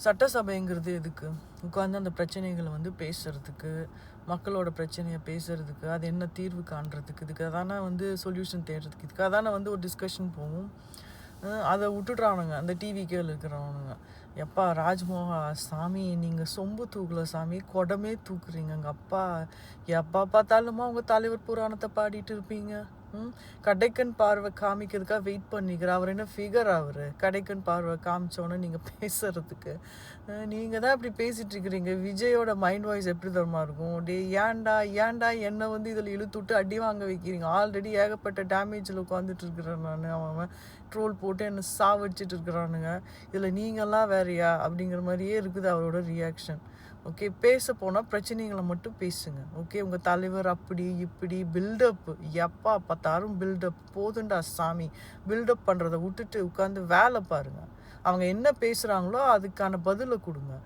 சட்டசபைங்கிறது எதுக்கு? உட்காந்து அந்த பிரச்சனைகளை வந்து பேசுறதுக்கு, மக்களோட பிரச்சனையை பேசுறதுக்கு, அது என்ன தீர்வு காண்றதுக்கு, இதுக்கு தானே வந்து சொல்யூஷன் தேடுறதுக்கு, இதுக்காக தானே வந்து ஒரு டிஸ்கஷன் போகும். அதை விட்டுட்றானுங்க அந்த டிவிக்கேல இருக்கிறவனுங்க. எப்பா ராஜ்மோகா சாமி, நீங்கள் சொம்பு தூக்கல சாமி, குடமே தூக்குறீங்க. எங்கள் அப்பா எப்போ பார்த்தாலுமா உங்கள் தலைவர் புராணத்தை பாடிட்டு இருப்பீங்க. கடைக்கன் பார்வை காமிக்கிறதுக்காக வெயிட் பண்ணிக்கிற அவர் என்ன ஃபிகர்? அவர் கடைக்கன் பார்வை காமிச்சோன்னே நீங்கள் பேசுறதுக்கு நீங்கள் தான் இப்படி பேசிகிட்டு இருக்கிறீங்க. விஜயோட மைண்ட் வாய்ஸ் எப்படி தரமா இருக்கும்? டே ஏன்டா ஏன்டா என்னை வந்து இதில் இழுத்துட்டு அடி வாங்க வைக்கிறீங்க? ஆல்ரெடி ஏகப்பட்ட டேமேஜில் உட்காந்துட்டு இருக்கிறேன் நான். அவன் ட்ரோல் போட்டு என்னை சாவடிச்சிட்டு இருக்கிறானுங்க. இதில் நீங்கள்லாம் வேறையா அப்படிங்கிற மாதிரியே இருக்குது அவரோட ரியாக்ஷன். ஓகே, பேச போனால் பிரச்சனைகளை மட்டும் பேசுங்க. ஓகே, உங்கள் தலைவர் அப்படி இப்படி பில்டப், எப்பா பார்த்தாலும் பில்டப். போதுண்டா சாமி, பில்டப் பண்ணுறதை விட்டுட்டு உட்காந்து வேலை பாருங்கள். அவங்க என்ன பேசுகிறாங்களோ அதுக்கான பதிலை கொடுங்க.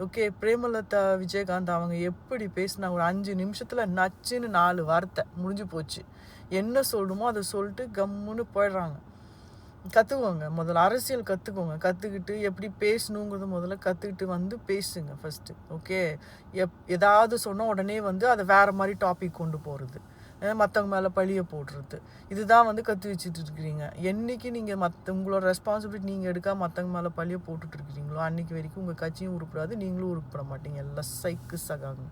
ஓகே, பிரேமலதா விஜயகாந்த் அவங்க எப்படி பேசினாங்க, ஒரு 5 நிமிஷத்தில் நச்சுன்னு 4 வார்த்தை முடிஞ்சு போச்சு. என்ன சொல்லணுமோ அதை சொல்லிட்டு கம்முன்னு போயிடுறாங்க. கற்றுக்கோங்க, முதல்ல அரசியல் கற்றுக்கோங்க. கற்றுக்கிட்டு எப்படி பேசணுங்கிறது முதல்ல கற்றுக்கிட்டு வந்து பேசுங்க ஃபஸ்ட்டு. ஓகே, ஏதாவது சொன்னால் உடனே வந்து அதை வேறு மாதிரி டாபிக் கொண்டு போகிறது, மற்றவங்க மேலே பழியை போடுறது, இதுதான் வந்து கற்று வச்சுட்டு இருக்கிறீங்க. என்றைக்கு நீங்கள் உங்களோட ரெஸ்பான்சிபிலிட்டி நீங்கள் எடுக்காம மற்றவங்க மேலே பழியை போட்டுட்ருக்கிறீங்களோ அன்றைக்கி வரைக்கும் உங்கள் கட்சியும் உருப்படாது, நீங்களும் உருப்பட மாட்டீங்க. எல்லாம் சைக்கு சகாங்க.